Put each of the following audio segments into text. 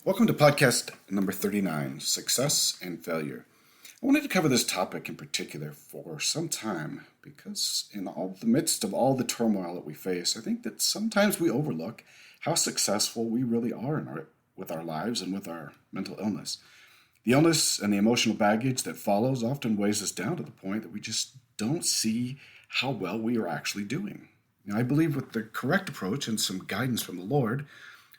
Welcome to podcast number 39, Success and Failure. I wanted to cover this topic in particular for some time because in all the midst of all the turmoil that we face, I think that sometimes we overlook how successful we really are with our lives and with our mental illness. The illness and the emotional baggage that follows often weighs us down to the point that we just don't see how well we are actually doing. Now, I believe with the correct approach and some guidance from the Lord,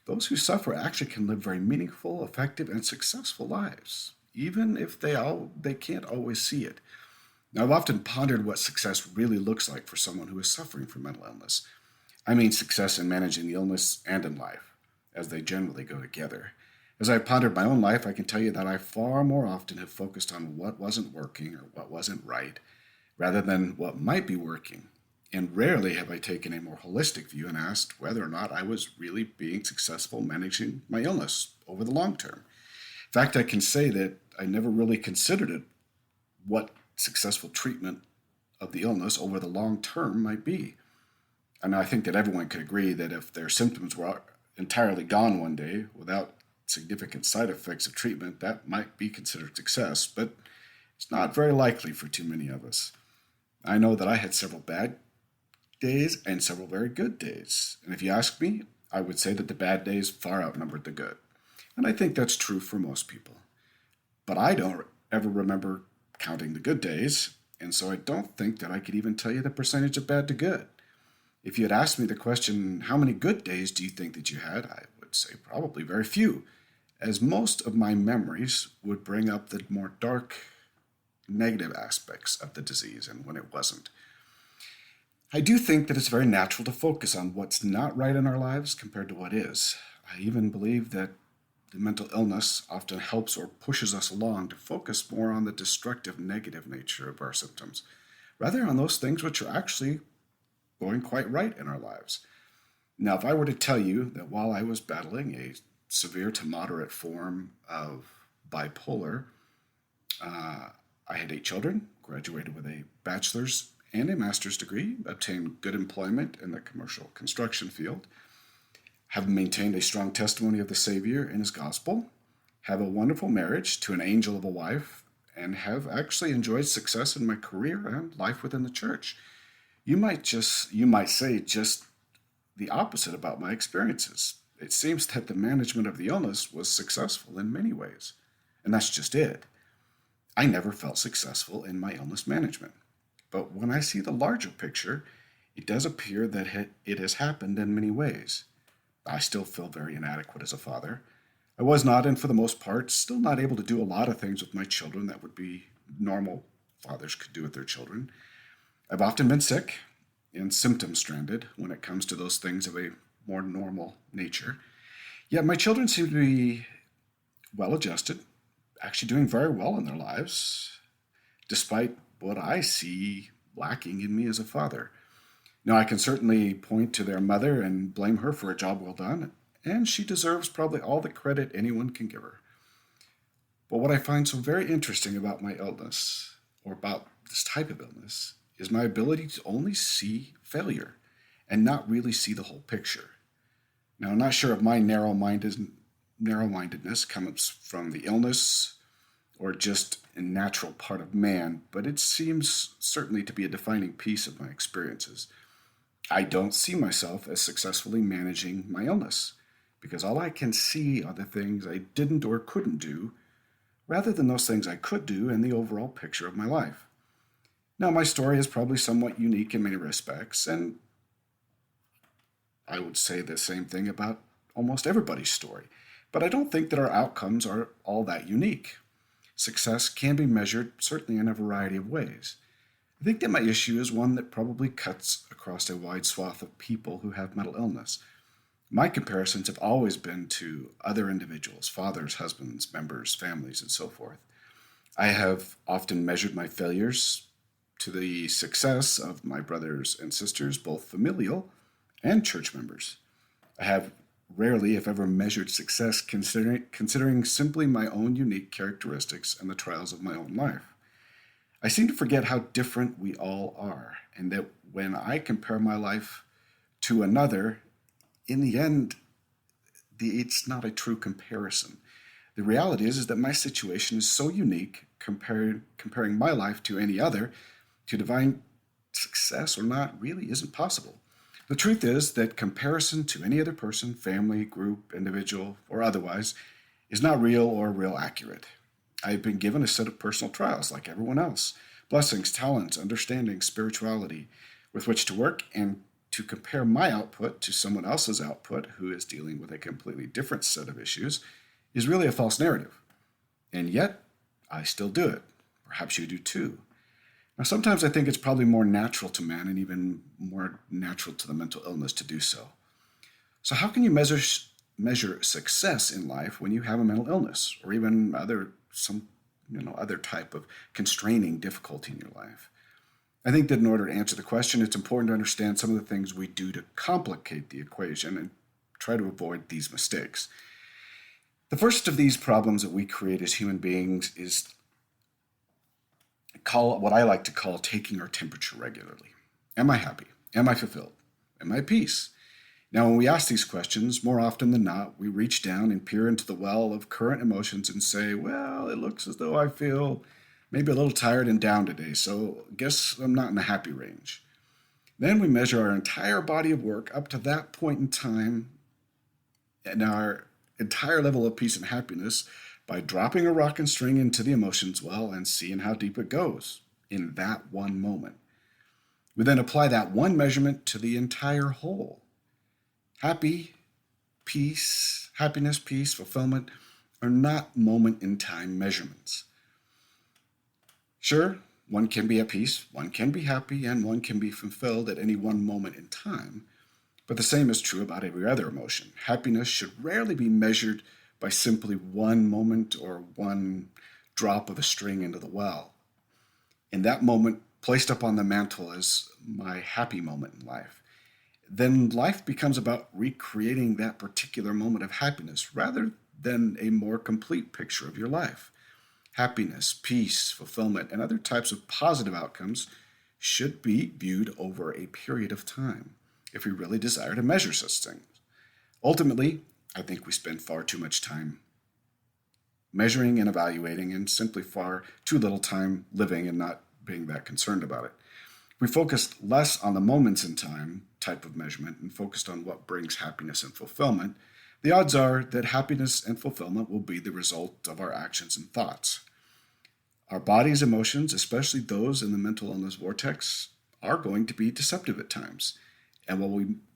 those who suffer actually can live very meaningful, effective, and successful lives, even if they can't always see it. Now, I've often pondered what success really looks like for someone who is suffering from mental illness. I mean success in managing the illness and in life, as they generally go together. As I've pondered my own life, I can tell you that I far more often have focused on what wasn't working or what wasn't right, rather than what might be working. And rarely have I taken a more holistic view and asked whether or not I was really being successful managing my illness over the long term. In fact, I can say that I never really considered it what successful treatment of the illness over the long term might be. And I think that everyone could agree that if their symptoms were entirely gone one day without significant side effects of treatment, that might be considered success, but it's not very likely for too many of us. I know that I had several bad days and several very good days. And if you ask me, I would say that the bad days far outnumbered the good. And I think that's true for most people. But I don't ever remember counting the good days, and so I don't think that I could even tell you the percentage of bad to good. If you had asked me the question, how many good days do you think that you had? I would say probably very few, as most of my memories would bring up the more dark, negative aspects of the disease and when it wasn't. I do think that it's very natural to focus on what's not right in our lives compared to what is. I even believe that the mental illness often helps or pushes us along to focus more on the destructive, negative nature of our symptoms, rather on those things which are actually going quite right in our lives. Now, if I were to tell you that while I was battling a severe to moderate form of bipolar, I had 8 children, graduated with a bachelor's and a master's degree, obtained good employment in the commercial construction field, have maintained a strong testimony of the Savior and His gospel, have a wonderful marriage to an angel of a wife, and have actually enjoyed success in my career and life within the church. You might say just the opposite about my experiences. It seems that the management of the illness was successful in many ways, and that's just it. I never felt successful in my illness management. But when I see the larger picture, it does appear that it has happened in many ways. I still feel very inadequate as a father. I was not, and for the most part, still not able to do a lot of things with my children that would be normal fathers could do with their children. I've often been sick and symptom stranded when it comes to those things of a more normal nature. Yet my children seem to be well adjusted, actually doing very well in their lives, despite what I see lacking in me as a father. Now, I can certainly point to their mother and blame her for a job well done, and she deserves probably all the credit anyone can give her. But what I find so very interesting about my illness, or about this type of illness, is my ability to only see failure and not really see the whole picture. Now, I'm not sure if my narrow-mindedness comes from the illness or just a natural part of man, but it seems certainly to be a defining piece of my experiences. I don't see myself as successfully managing my illness because all I can see are the things I didn't or couldn't do rather than those things I could do in the overall picture of my life. Now, my story is probably somewhat unique in many respects, and I would say the same thing about almost everybody's story, but I don't think that our outcomes are all that unique. Success can be measured certainly in a variety of ways. I think that my issue is one that probably cuts across a wide swath of people who have mental illness. My comparisons have always been to other individuals, fathers, husbands, members, families, and so forth. I have often measured my failures to the success of my brothers and sisters, both familial and church members. I have rarely, if ever, measured success considering simply my own unique characteristics and the trials of my own life. I seem to forget how different we all are, and that when I compare my life to another, in the end, it's not a true comparison. The reality is that my situation is so unique, comparing my life to any other, to define success or not really isn't possible. The truth is that comparison to any other person, family, group, individual, or otherwise, is not real or real accurate. I've been given a set of personal trials like everyone else, blessings, talents, understanding, spirituality, with which to work, and to compare my output to someone else's output who is dealing with a completely different set of issues is really a false narrative. And yet, I still do it. Perhaps you do too. Now, sometimes I think it's probably more natural to man and even more natural to the mental illness to do so. So, how can you measure success in life when you have a mental illness or even other type of constraining difficulty in your life? I think that in order to answer the question, it's important to understand some of the things we do to complicate the equation and try to avoid these mistakes. The first of these problems that we create as human beings is what I like to call taking our temperature regularly. Am I happy? Am I fulfilled? Am I at peace? Now, when we ask these questions, more often than not, we reach down and peer into the well of current emotions and say, well, it looks as though I feel maybe a little tired and down today, so I guess I'm not in the happy range. Then we measure our entire body of work up to that point in time and our entire level of peace and happiness by dropping a rock and string into the emotions well and seeing how deep it goes in that one moment. We then apply that one measurement to the entire whole. Happiness, peace, fulfillment are not moment in time measurements. Sure, one can be at peace, one can be happy, and one can be fulfilled at any one moment in time, but the same is true about every other emotion. Happiness should rarely be measured by simply one moment or one drop of a string into the well. In that moment, placed up on the mantle as my happy moment in life, then life becomes about recreating that particular moment of happiness rather than a more complete picture of your life. Happiness, peace, fulfillment, and other types of positive outcomes should be viewed over a period of time if we really desire to measure such things. Ultimately, I think we spend far too much time measuring and evaluating and simply far too little time living and not being that concerned about it. If we focused less on the moments in time type of measurement and focused on what brings happiness and fulfillment, the odds are that happiness and fulfillment will be the result of our actions and thoughts. Our body's emotions, especially those in the mental illness vortex, are going to be deceptive at times. And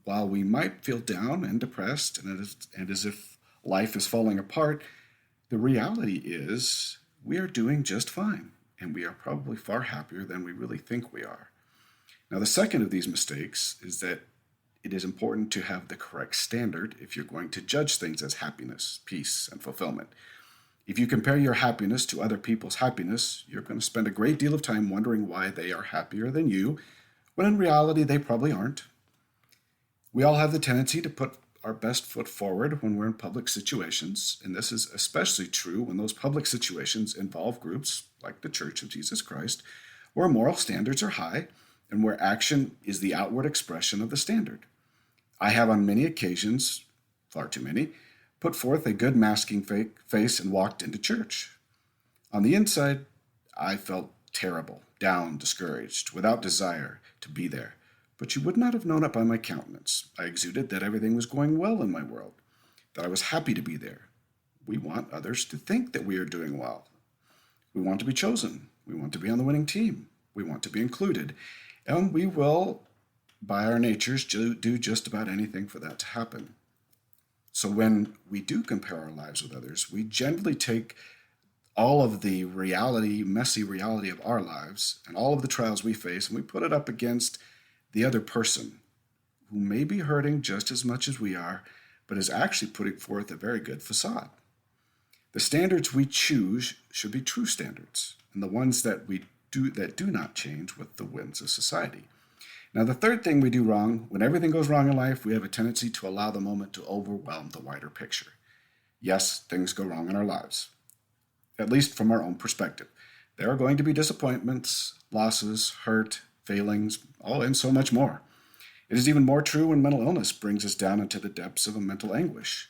while we might feel down and depressed and as if life is falling apart, the reality is we are doing just fine, and we are probably far happier than we really think we are. Now, the second of these mistakes is that it is important to have the correct standard if you're going to judge things as happiness, peace, and fulfillment. If you compare your happiness to other people's happiness, you're going to spend a great deal of time wondering why they are happier than you, when in reality they probably aren't. We all have the tendency to put our best foot forward when we're in public situations, and this is especially true when those public situations involve groups like the Church of Jesus Christ, where moral standards are high and where action is the outward expression of the standard. I have on many occasions, far too many, put forth a good masking face and walked into church. On the inside, I felt terrible, down, discouraged, without desire to be there. But you would not have known it by my countenance. I exuded that everything was going well in my world, that I was happy to be there. We want others to think that we are doing well. We want to be chosen. We want to be on the winning team. We want to be included. And we will, by our natures, do just about anything for that to happen. So when we do compare our lives with others, we generally take all of the messy reality of our lives and all of the trials we face, and we put it up against the other person who may be hurting just as much as we are, but is actually putting forth a very good facade. The standards we choose should be true standards, and the ones that do not change with the winds of society. Now, the third thing we do wrong, when everything goes wrong in life, we have a tendency to allow the moment to overwhelm the wider picture. Yes, things go wrong in our lives, at least from our own perspective. There are going to be disappointments, losses, hurt, failings, and so much more. It is even more true when mental illness brings us down into the depths of a mental anguish.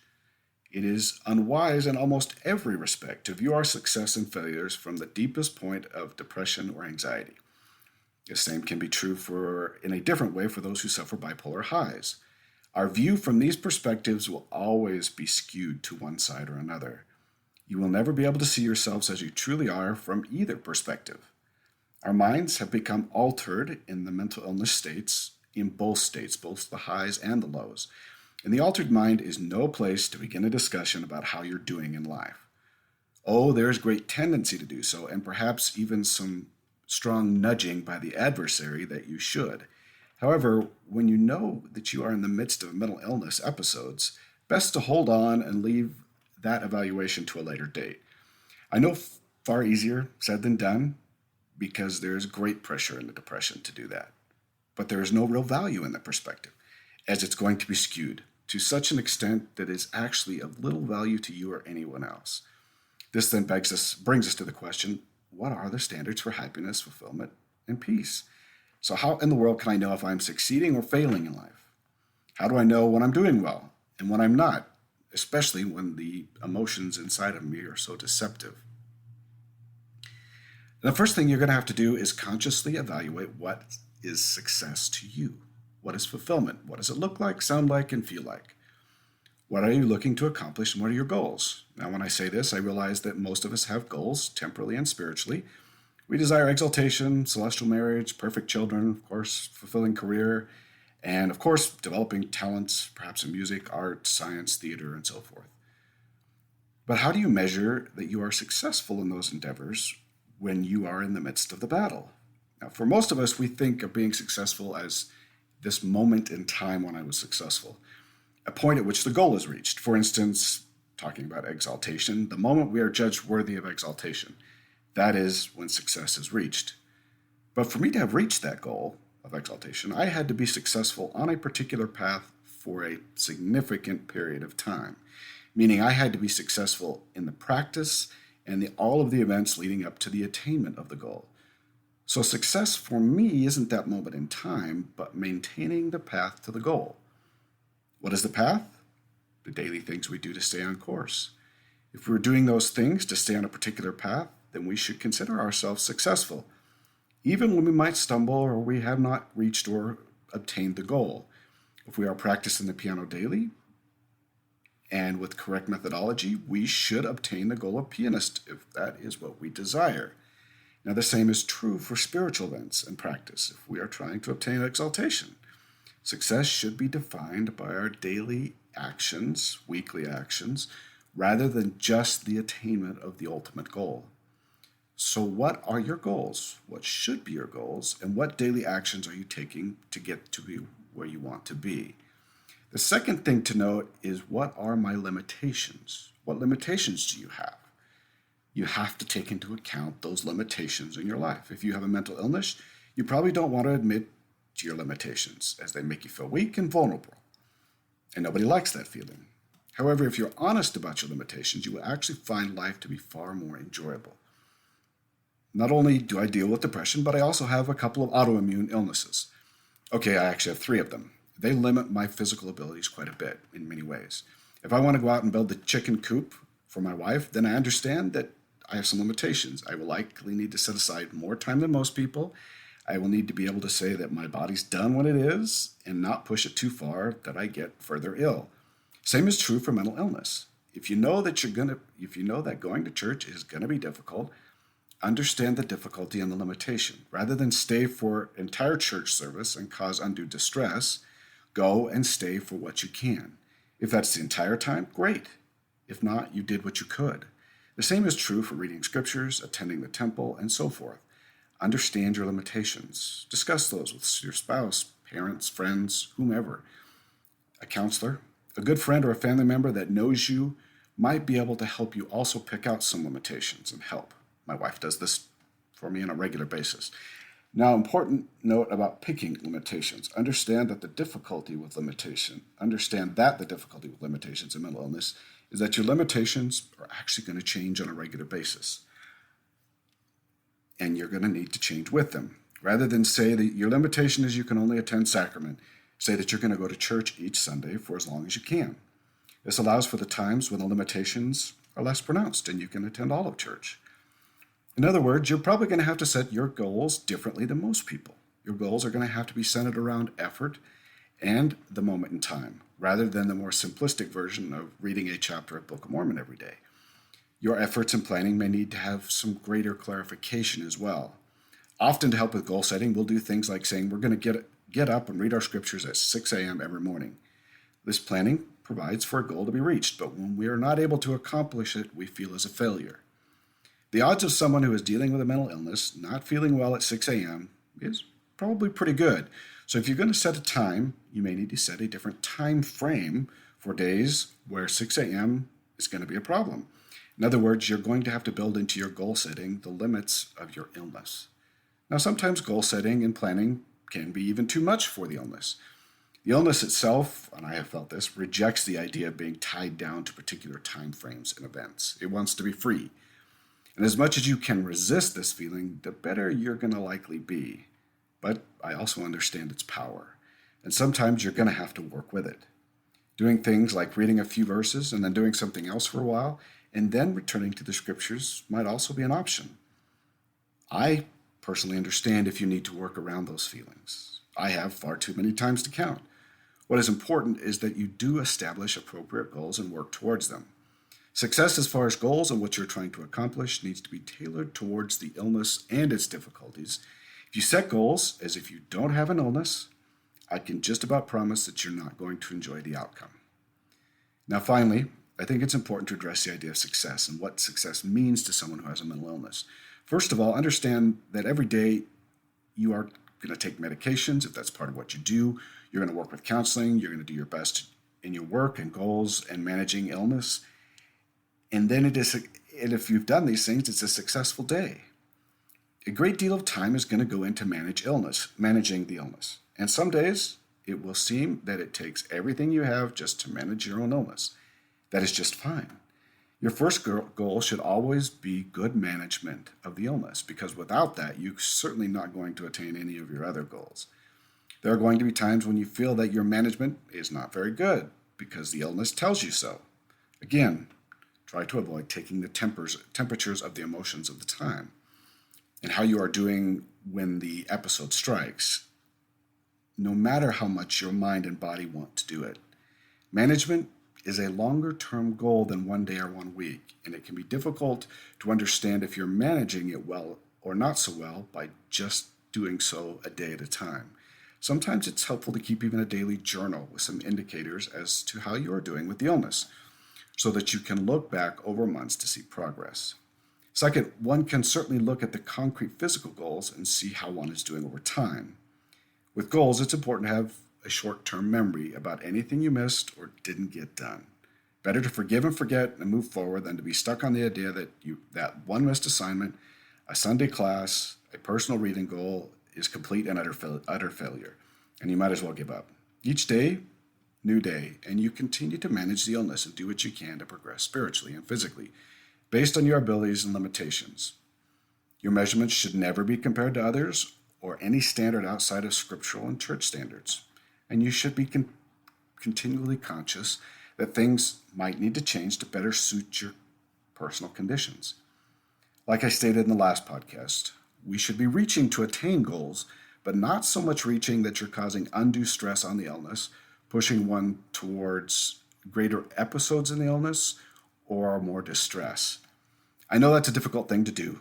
It is unwise in almost every respect to view our success and failures from the deepest point of depression or anxiety. The same can be true in a different way for those who suffer bipolar highs. Our view from these perspectives will always be skewed to one side or another. You will never be able to see yourselves as you truly are from either perspective. Our minds have become altered in the mental illness states, both the highs and the lows. And the altered mind is no place to begin a discussion about how you're doing in life. Oh, there's great tendency to do so, and perhaps even some strong nudging by the adversary that you should. However, when you know that you are in the midst of mental illness episodes, best to hold on and leave that evaluation to a later date. I know far easier said than done because there is great pressure in the depression to do that. But there is no real value in that perspective, as it's going to be skewed to such an extent that is actually of little value to you or anyone else. This then brings us to the question, what are the standards for happiness, fulfillment, and peace? So how in the world can I know if I'm succeeding or failing in life? How do I know when I'm doing well and when I'm not, especially when the emotions inside of me are so deceptive? The first thing you're going to have to do is consciously evaluate what is success to you. What is fulfillment? What does it look like, sound like, and feel like? What are you looking to accomplish and what are your goals? Now, when I say this, I realize that most of us have goals, temporally and spiritually. We desire exaltation, celestial marriage, perfect children, of course, fulfilling career, and of course, developing talents, perhaps in music, art, science, theater, and so forth. But how do you measure that you are successful in those endeavors when you are in the midst of the battle? Now, for most of us, we think of being successful as this moment in time when I was successful, a point at which the goal is reached. For instance, talking about exaltation, the moment we are judged worthy of exaltation, that is when success is reached. But for me to have reached that goal of exaltation, I had to be successful on a particular path for a significant period of time, meaning I had to be successful in the practice and all of the events leading up to the attainment of the goal. So success for me isn't that moment in time, but maintaining the path to the goal. What is the path? The daily things we do to stay on course. If we're doing those things to stay on a particular path, then we should consider ourselves successful, even when we might stumble or we have not reached or obtained the goal. If we are practicing the piano daily and with correct methodology, we should obtain the goal of pianist if that is what we desire. Now, the same is true for spiritual events and practice if we are trying to obtain exaltation. Success should be defined by our daily actions, weekly actions, rather than just the attainment of the ultimate goal. So what are your goals? What should be your goals? And what daily actions are you taking to get to be where you want to be? The second thing to note is, what are my limitations? What limitations do you have? You have to take into account those limitations in your life. If you have a mental illness, you probably don't want to admit to your limitations, as they make you feel weak and vulnerable. And nobody likes that feeling. However, if you're honest about your limitations, you will actually find life to be far more enjoyable. Not only do I deal with depression, but I also have a couple of autoimmune illnesses. Okay, I actually have 3 of them. They limit my physical abilities quite a bit in many ways. If I want to go out and build the chicken coop for my wife, then I understand that I have some limitations. I will likely need to set aside more time than most people. I will need to be able to say that my body's done what it is and not push it too far that I get further ill. Same is true for mental illness. If you know that going to church is going to be difficult, understand the difficulty and the limitation. Rather than stay for entire church service and cause undue distress, go and stay for what you can. If that's the entire time, great. If not, you did what you could. The same is true for reading scriptures, attending the temple, and so forth. Understand your limitations. Discuss those with your spouse, parents, friends, whomever. A counselor, a good friend, or a family member that knows you might be able to help you also pick out some limitations and help. My wife does this for me on a regular basis. Now, important note about picking limitations. Understand that the difficulty with limitations in mental illness is that your limitations are actually going to change on a regular basis. And you're going to need to change with them. Rather than say that your limitation is you can only attend sacrament, say that you're going to go to church each Sunday for as long as you can. This allows for the times when the limitations are less pronounced and you can attend all of church. In other words, you're probably going to have to set your goals differently than most people. Your goals are going to have to be centered around effort and the moment in time, rather than the more simplistic version of reading a chapter of Book of Mormon every day. Your efforts and planning may need to have some greater clarification as well. Often to help with goal setting, we'll do things like saying we're going to get up and read our scriptures at 6 a.m. every morning. This planning provides for a goal to be reached, but when we are not able to accomplish it, we feel as a failure. The odds of someone who is dealing with a mental illness not feeling well at 6 a.m. is probably pretty good. So if you're going to set a time, you may need to set a different time frame for days where 6 a.m. is going to be a problem. In other words, you're going to have to build into your goal setting the limits of your illness. Now, sometimes goal setting and planning can be even too much for the illness. The illness itself, and I have felt this, rejects the idea of being tied down to particular time frames and events. It wants to be free. And as much as you can resist this feeling, the better you're going to likely be. But I also understand its power. And sometimes you're going to have to work with it. Doing things like reading a few verses and then doing something else for a while, and then returning to the scriptures might also be an option. I personally understand if you need to work around those feelings. I have far too many times to count. What is important is that you do establish appropriate goals and work towards them. Success as far as goals and what you're trying to accomplish needs to be tailored towards the illness and its difficulties. If you set goals as if you don't have an illness, I can just about promise that you're not going to enjoy the outcome. Now, finally, I think it's important to address the idea of success and what success means to someone who has a mental illness. First of all, understand that every day you are going to take medications, if that's part of what you do. You're going to work with counseling. You're going to do your best in your work and goals and managing illness. And then if you've done these things, it's a successful day. A great deal of time is going to go into managing the illness. And some days it will seem that it takes everything you have just to manage your own illness. That is just fine. Your first goal should always be good management of the illness, because without that, you're certainly not going to attain any of your other goals. There are going to be times when you feel that your management is not very good because the illness tells you so. Again, try to avoid taking the temperatures of the emotions of the time and how you are doing when the episode strikes, no matter how much your mind and body want to do it. Management is a longer-term goal than 1 day or 1 week, and it can be difficult to understand if you're managing it well or not so well by just doing so a day at a time. Sometimes it's helpful to keep even a daily journal with some indicators as to how you are doing with the illness, so that you can look back over months to see progress. Second, one can certainly look at the concrete physical goals and see how one is doing over time. With goals, it's important to have a short-term memory about anything you missed or didn't get done. Better to forgive and forget and move forward than to be stuck on the idea that one missed assignment, a Sunday class, a personal reading goal is complete and utter failure, and you might as well give up. Each day, new day, and you continue to manage the illness and do what you can to progress spiritually and physically, based on your abilities and limitations. Your measurements should never be compared to others or any standard outside of scriptural and church standards. And you should be continually conscious that things might need to change to better suit your personal conditions. Like I stated in the last podcast, we should be reaching to attain goals, but not so much reaching that you're causing undue stress on the illness, pushing one towards greater episodes in the illness or more distress. I know that's a difficult thing to do.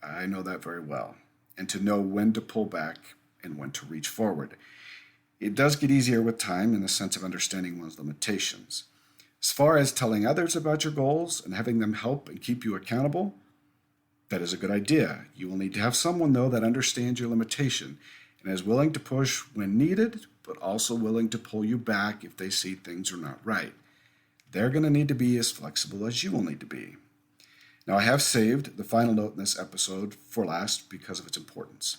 I know that very well. And to know when to pull back and when to reach forward. It does get easier with time in the sense of understanding one's limitations. As far as telling others about your goals and having them help and keep you accountable, that is a good idea. You will need to have someone, though, that understands your limitation and is willing to push when needed, but also willing to pull you back if they see things are not right. They're going to need to be as flexible as you will need to be. Now, I have saved the final note in this episode for last because of its importance.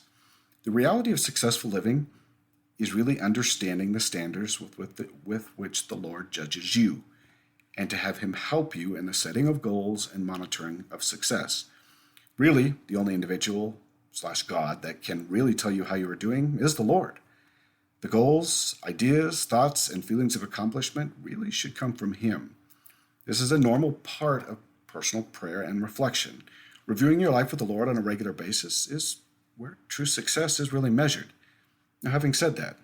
The reality of successful living is really understanding the standards with which the Lord judges you, and to have Him help you in the setting of goals and monitoring of success. Really, the only individual/God that can really tell you how you are doing is the Lord. The goals, ideas, thoughts, and feelings of accomplishment really should come from Him. This is a normal part of personal prayer and reflection. Reviewing your life with the Lord on a regular basis is where true success is really measured. Now, having said that,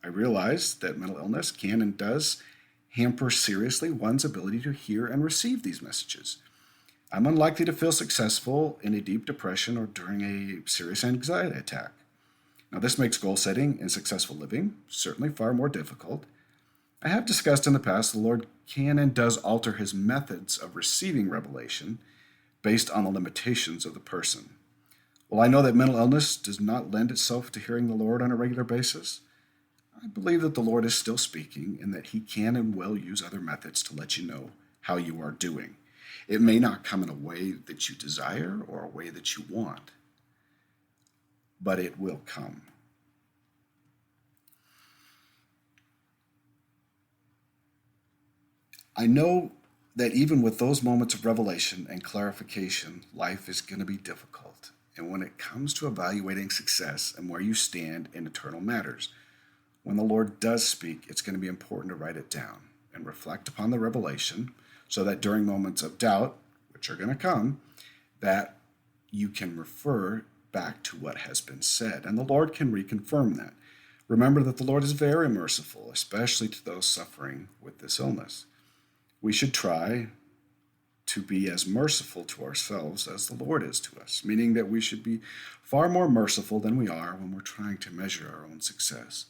I realize that mental illness can and does hamper seriously one's ability to hear and receive these messages. I'm unlikely to feel successful in a deep depression or during a serious anxiety attack. Now, this makes goal setting and successful living certainly far more difficult. I have discussed in the past the Lord can and does alter his methods of receiving revelation based on the limitations of the person. While I know that mental illness does not lend itself to hearing the Lord on a regular basis, I believe that the Lord is still speaking and that he can and will use other methods to let you know how you are doing. It may not come in a way that you desire or a way that you want, but it will come. I know that even with those moments of revelation and clarification, life is going to be difficult. And when it comes to evaluating success and where you stand in eternal matters, when the Lord does speak, it's going to be important to write it down and reflect upon the revelation so that during moments of doubt, which are going to come, that you can refer back to what has been said, and the Lord can reconfirm that. Remember that the Lord is very merciful, especially to those suffering with this illness. We should try to be as merciful to ourselves as the Lord is to us, meaning that we should be far more merciful than we are when we're trying to measure our own success.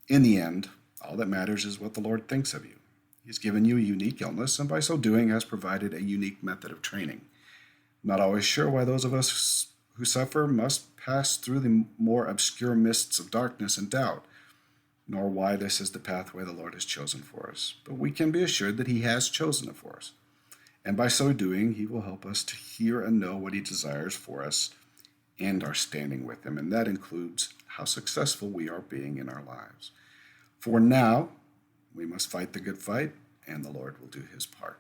In the end, all that matters is what the Lord thinks of you. He's given you a unique illness, and by so doing has provided a unique method of training. I'm not always sure why those of us who suffer must pass through the more obscure mists of darkness and doubt, nor why this is the pathway the Lord has chosen for us. But we can be assured that he has chosen it for us. And by so doing, he will help us to hear and know what he desires for us and our standing with him. And that includes how successful we are being in our lives. For now, we must fight the good fight, and the Lord will do his part.